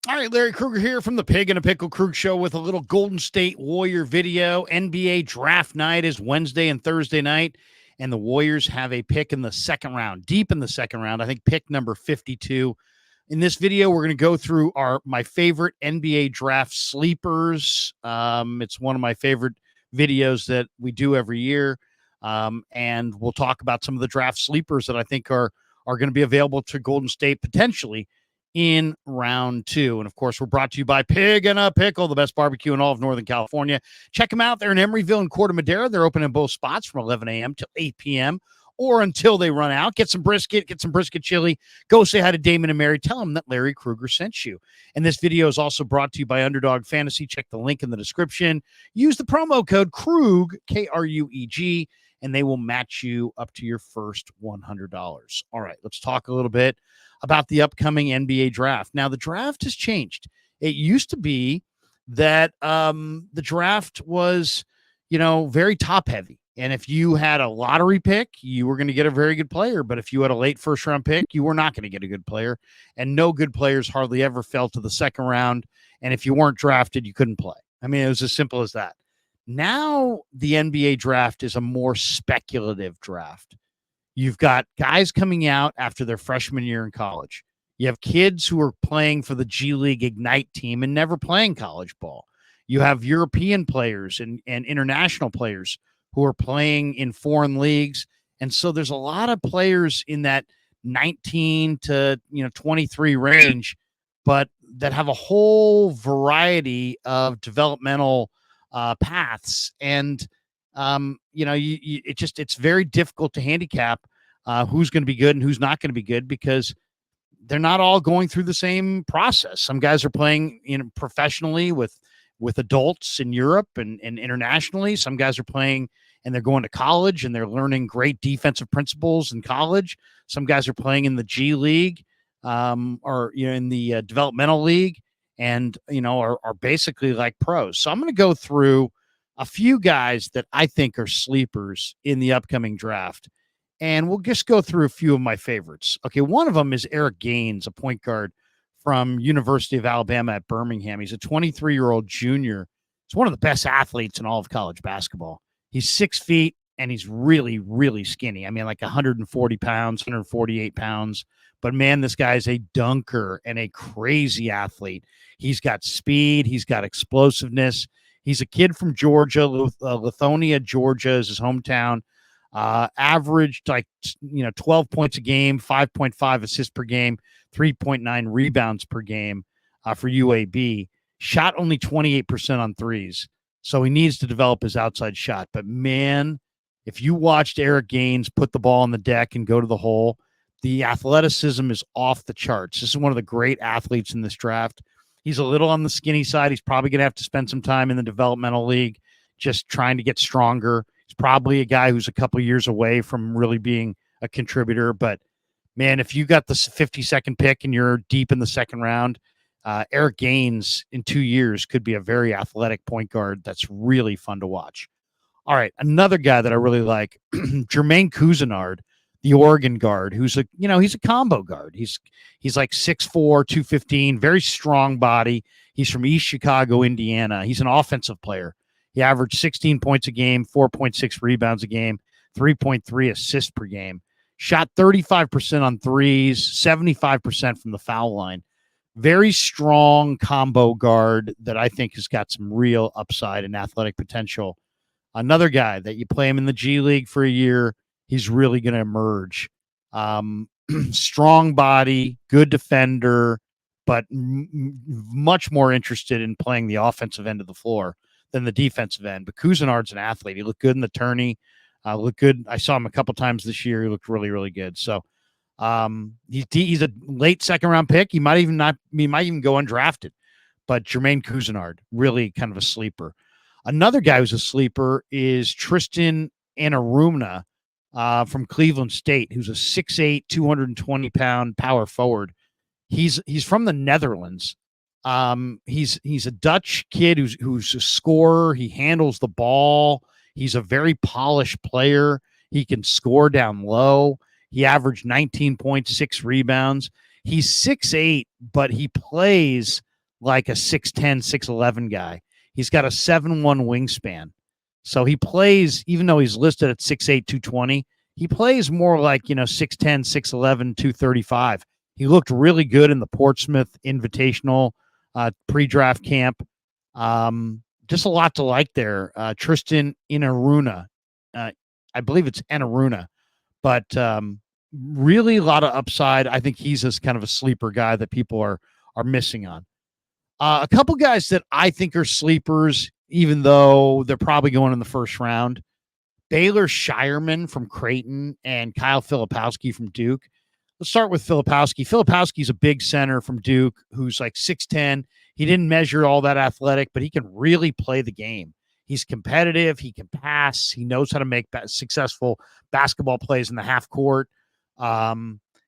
All right, Larry Krueger here from the Pig and a Pickle Krug Show with a little Golden State Warrior video. NBA draft night is Wednesday and Thursday night, and the Warriors have a pick in the second round, deep in the second round. I think pick number 52. In this video, we're going to go through my favorite NBA draft sleepers. It's one of my favorite videos that we do every year, and we'll talk about some of the draft sleepers that I think are going to be available to Golden State potentially in round two. And of course, we're brought to you by Pig and a Pickle, the best barbecue in all of Northern California. Check them out. They're in Emeryville and Corte Madera. They're open in both spots from 11 a.m. to 8 p.m. or until they run out. Get some brisket chili. Go say hi to Damon and Mary. Tell them that Larry Krueger sent you. And this video is also brought to you by Underdog Fantasy. Check the link in the description. Use the promo code Krug, K-R-U-E-G, and they will match you up to your first $100. All right, let's talk a little bit about the upcoming NBA draft. Now, the draft has changed. It used to be that the draft was, very top heavy. And if you had a lottery pick, you were going to get a very good player. But if you had a late first round pick, you were not going to get a good player. And no good players hardly ever fell to the second round. And if you weren't drafted, you couldn't play. I mean, it was as simple as that. Now, the NBA draft is a more speculative draft. You've got guys coming out after their freshman year in college. You have kids who are playing for the G League Ignite team and never playing college ball. You have European players and international players who are playing in foreign leagues. And so there's a lot of players in that 19 to 23 range, but that have a whole variety of developmental paths. And it's very difficult to handicap who's going to be good and who's not going to be good because they're not all going through the same process. Some guys are playing professionally with adults in Europe and internationally. Some guys are playing and they're going to college and they're learning great defensive principles in college. Some guys are playing in the G League or in the developmental league and are basically like pros. So I'm going to go through a few guys that I think are sleepers in the upcoming draft. And we'll just go through a few of my favorites. Okay, one of them is Eric Gaines, a point guard from University of Alabama at Birmingham. He's a 23-year-old junior. He's one of the best athletes in all of college basketball. He's 6 feet, and he's really, really skinny. I mean, like 140 pounds, 148 pounds. But, man, this guy's a dunker and a crazy athlete. He's got speed. He's got explosiveness. He's a kid from Georgia. Lithonia, Georgia is his hometown. Averaged 12 points a game, 5.5 assists per game, 3.9 rebounds per game for UAB. Shot only 28% on threes. So he needs to develop his outside shot. But, man, if you watched Eric Gaines put the ball on the deck and go to the hole, the athleticism is off the charts. This is one of the great athletes in this draft. He's a little on the skinny side. He's probably going to have to spend some time in the developmental league just trying to get stronger. He's probably a guy who's a couple of years away from really being a contributor. But, man, if you got the 52nd pick and you're deep in the second round, Eric Gaines in 2 years could be a very athletic point guard that's really fun to watch. All right, another guy that I really like, Germaine Kinard, the Oregon guard, who's he's a combo guard. He's like 6'4", 215, very strong body. He's from East Chicago, Indiana. He's an offensive player. He averaged 16 points a game, 4.6 rebounds a game, 3.3 assists per game. Shot 35% on threes, 75% from the foul line. Very strong combo guard that I think has got some real upside and athletic potential. Another guy that you play him in the G League for a year, he's really going to emerge. Strong body, good defender, but much more interested in playing the offensive end of the floor than the defensive end. But Cousinard's an athlete. He looked good in the tourney. Looked good. I saw him a couple times this year. He looked really, really good. So he's a late second round pick. He might even go undrafted. But Germaine Kinard, really kind of a sleeper. Another guy who's a sleeper is Tristan Anuma from Cleveland State, who's a 6'8", 220-pound power forward. He's from the Netherlands. He's a Dutch kid who's a scorer. He handles the ball. He's a very polished player. He can score down low. He averaged 19 points, 6 rebounds. He's 6'8", but he plays like a 6'10", 6'11" guy. He's got a 7'1" wingspan. So he plays, even though he's listed at 6'8", 220, he plays more like, 6'10", 6'11", 235. He looked really good in the Portsmouth Invitational pre-draft camp. Just a lot to like there. Tristan Inaruna. I believe it's Inaruna. But really a lot of upside. I think he's this kind of a sleeper guy that people are missing on. A couple guys that I think are sleepers, even though they're probably going in the first round. Baylor Shireman from Creighton and Kyle Filipowski from Duke. Let's start with Filipowski. Filipowski's a big center from Duke who's like 6'10". He didn't measure all that athletic, but he can really play the game. He's competitive. He can pass. He knows how to make successful basketball plays in the half court.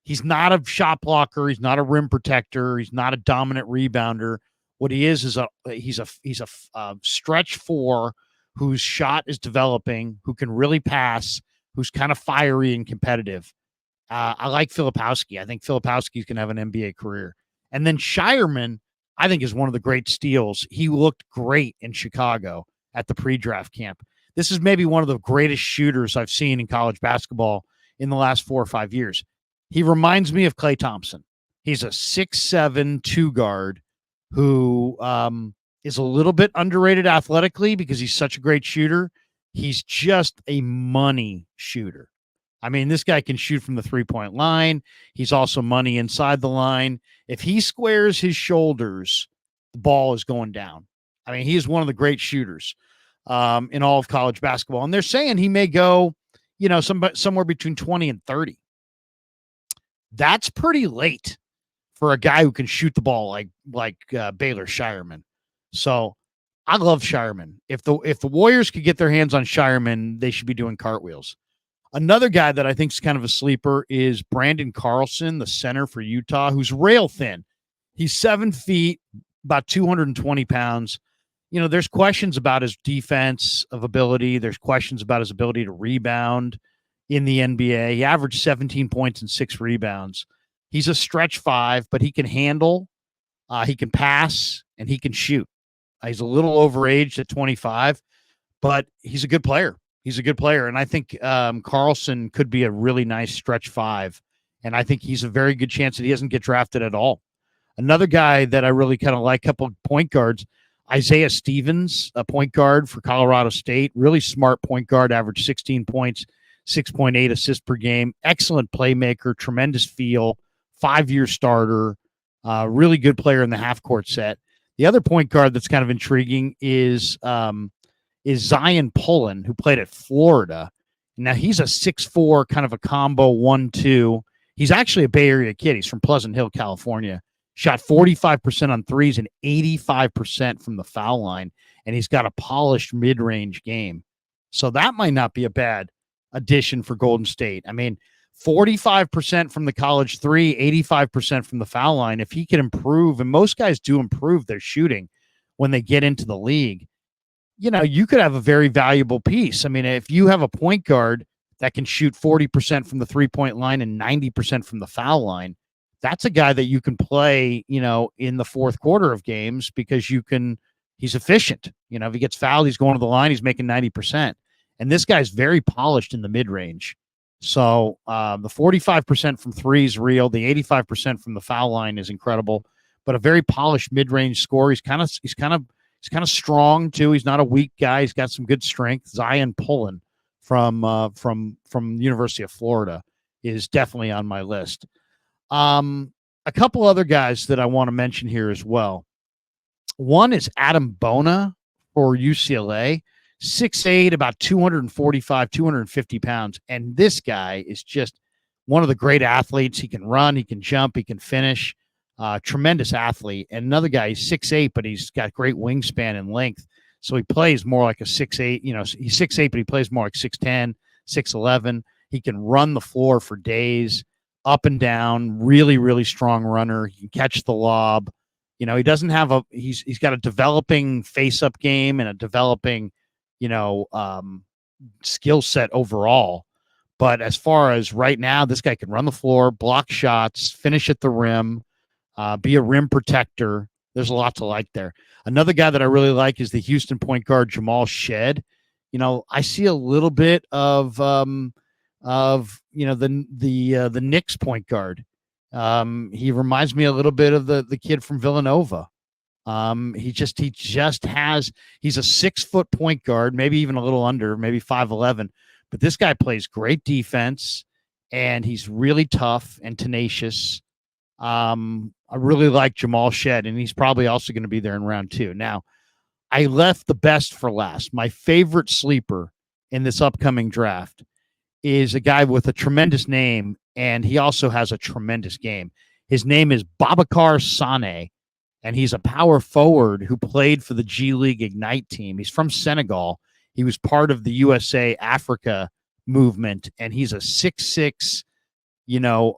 He's not a shot blocker. He's not a rim protector. He's not a dominant rebounder. What he is he's a stretch four whose shot is developing, who can really pass, who's kind of fiery and competitive. I like Filipowski. I think Filipowski's going to have an NBA career. And then Shireman, I think, is one of the great steals. He looked great in Chicago at the pre-draft camp. This is maybe one of the greatest shooters I've seen in college basketball in the last 4 or 5 years. He reminds me of Klay Thompson. He's a 6'7" two guard who is a little bit underrated athletically because he's such a great shooter. He's just a money shooter. I mean, this guy can shoot from the three-point line. He's also money inside the line. If he squares his shoulders, the ball is going down. I mean, he is one of the great shooters in all of college basketball. And they're saying he may go, somewhere between 20 and 30. That's pretty late for a guy who can shoot the ball like Baylor Shireman. So I love Shireman. If the Warriors could get their hands on Shireman, they should be doing cartwheels. Another guy that I think is kind of a sleeper is Brandon Carlson, the center for Utah, who's rail thin. He's 7 feet, about 220 pounds. There's questions about his defense of ability. There's questions about his ability to rebound in the NBA. He averaged 17 points and 6 rebounds. He's a stretch 5, but he can handle, he can pass, and he can shoot. He's a little overaged at 25, but he's a good player. He's a good player, and I think Carlson could be a really nice stretch 5, and I think he's a very good chance that he doesn't get drafted at all. Another guy that I really kind of like, a couple of point guards, Isaiah Stevens, a point guard for Colorado State, really smart point guard, averaged 16 points, 6.8 assists per game, excellent playmaker, tremendous feel, 5-year starter, really good player in the half-court set. The other point guard that's kind of intriguing is Zion Pullen, who played at Florida. Now, he's a 6'4", kind of a combo 1-2. He's actually a Bay Area kid. He's from Pleasant Hill, California. Shot 45% on threes and 85% from the foul line, and he's got a polished mid-range game. So that might not be a bad addition for Golden State. I mean, 45% from the college three, 85% from the foul line. If he can improve, and most guys do improve their shooting when they get into the league, you could have a very valuable piece. I mean, if you have a point guard that can shoot 40% from the three-point line and 90% from the foul line, that's a guy that you can play, in the fourth quarter of games because he's efficient. If he gets fouled, he's going to the line, he's making 90%. And this guy's very polished in the mid-range. So the 45% from three is real. The 85% from the foul line is incredible, but a very polished mid-range scorer. He's kind of strong too. He's not a weak guy. He's got some good strength. Zion Pullen from the University of Florida is definitely on my list. A couple other guys that I want to mention here as well. One is Adam Bona for UCLA, 6'8", about 245, 250 pounds. And this guy is just one of the great athletes. He can run, he can jump, he can finish. Tremendous athlete. And another guy, he's 6'8", but he's got great wingspan and length. So he plays more like a 6'8". He's 6'8", but he plays more like 6'10", 6'11". He can run the floor for days, up and down, really, really strong runner. He can catch the lob. He doesn't have he's got a developing face-up game and a developing, skill set overall. But as far as right now, this guy can run the floor, block shots, finish at the rim, be a rim protector. There's a lot to like there. Another guy that I really like is the Houston point guard Jamal Shed. I see a little bit of the Knicks point guard. He reminds me a little bit of the kid from Villanova. He's a 6-foot point guard, maybe even a little under, maybe 5'11", but this guy plays great defense and he's really tough and tenacious. I really like Jamal Shed, and he's probably also going to be there in round 2. Now, I left the best for last. My favorite sleeper in this upcoming draft is a guy with a tremendous name, and he also has a tremendous game. His name is Babacar Sane, and he's a power forward who played for the G League Ignite team. He's from Senegal. He was part of the USA Africa movement, and he's a 6'6",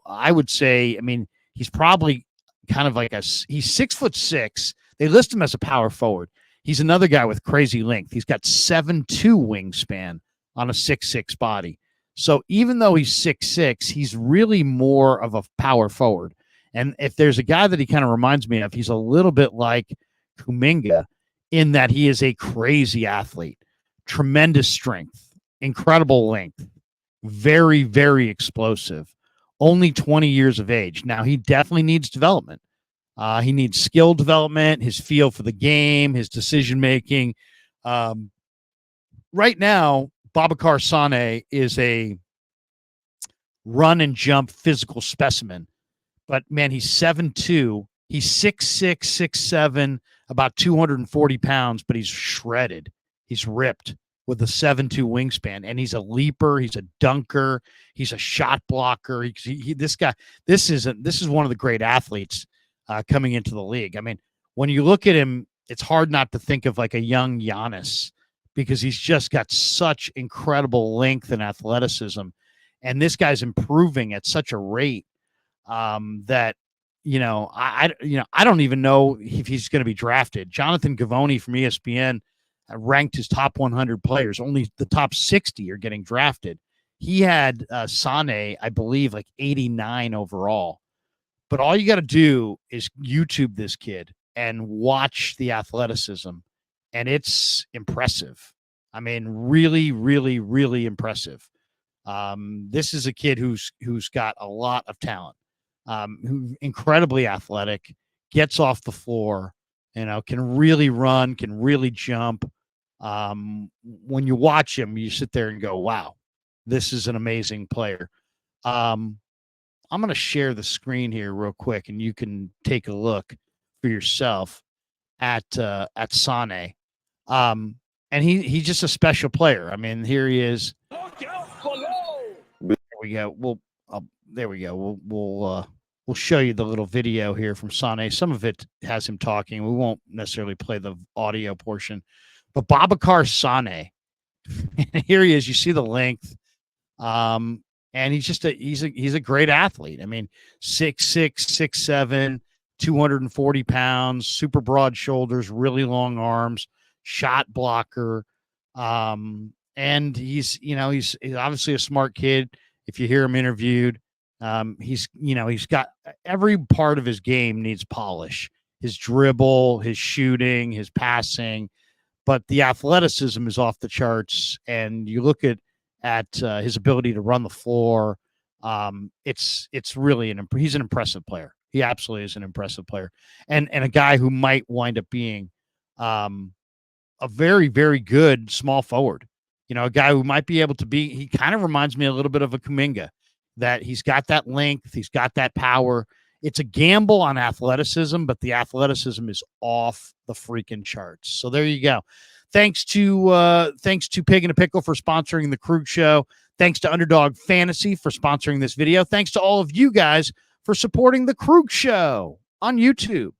I would say, he's probably kind of like he's 6'6". They list him as a power forward. He's another guy with crazy length. He's got 7'2" wingspan on a 6'6" body. So even though he's 6'6", he's really more of a power forward. And if there's a guy that he kind of reminds me of, he's a little bit like Kuminga in that he is a crazy athlete, tremendous strength, incredible length, very, very explosive, only 20 years of age. Now, he definitely needs development. He needs skill development, his feel for the game, his decision-making. Right now, Babacar Sane is a run and jump physical specimen. But, man, he's 7'2". He's 6'6", 6'7", about 240 pounds, but he's shredded. He's ripped with a 7'2" wingspan, and he's a leaper. He's a dunker. He's a shot blocker. This is one of the great athletes coming into the league. When you look at him, it's hard not to think of like a young Giannis because he's just got such incredible length and athleticism. And this guy's improving at such a rate that, I don't even know if he's going to be drafted. Jonathan Givony from ESPN ranked his top 100 players. Only the top 60 are getting drafted. He had Sane, I believe, like 89 overall. But all you got to do is YouTube this kid and watch the athleticism, and it's impressive. Really, really, really impressive. This is a kid who's got a lot of talent, who incredibly athletic, gets off the floor, can really run, can really jump. When you watch him, you sit there and go, wow, this is an amazing player. I'm going to share the screen here real quick, and you can take a look for yourself at Sane. And he's just a special player. Here he is. There we go. There we go. We'll show you the little video here from Sane. Some of it has him talking. We won't necessarily play the audio portion, but Babacar Sane. Here he is. You see the length. And he's a great athlete. 6'6", 6'7", 240 pounds, super broad shoulders, really long arms, shot blocker. And he's obviously a smart kid. If you hear him interviewed, he's got every part of his game needs polish. His dribble, his shooting, his passing, but the athleticism is off the charts. And you look at his ability to run the floor. It's really he's an impressive player. He absolutely is an impressive player, and a guy who might wind up being a very, very good small forward. A guy who might be able to be. He kind of reminds me a little bit of a Kuminga, that he's got that length, he's got that power. It's a gamble on athleticism, but the athleticism is off the freaking charts. So there you go. Thanks to Pig and a Pickle for sponsoring the Krug Show. Thanks to Underdog Fantasy for sponsoring this video. Thanks to all of you guys for supporting the Krug Show on YouTube.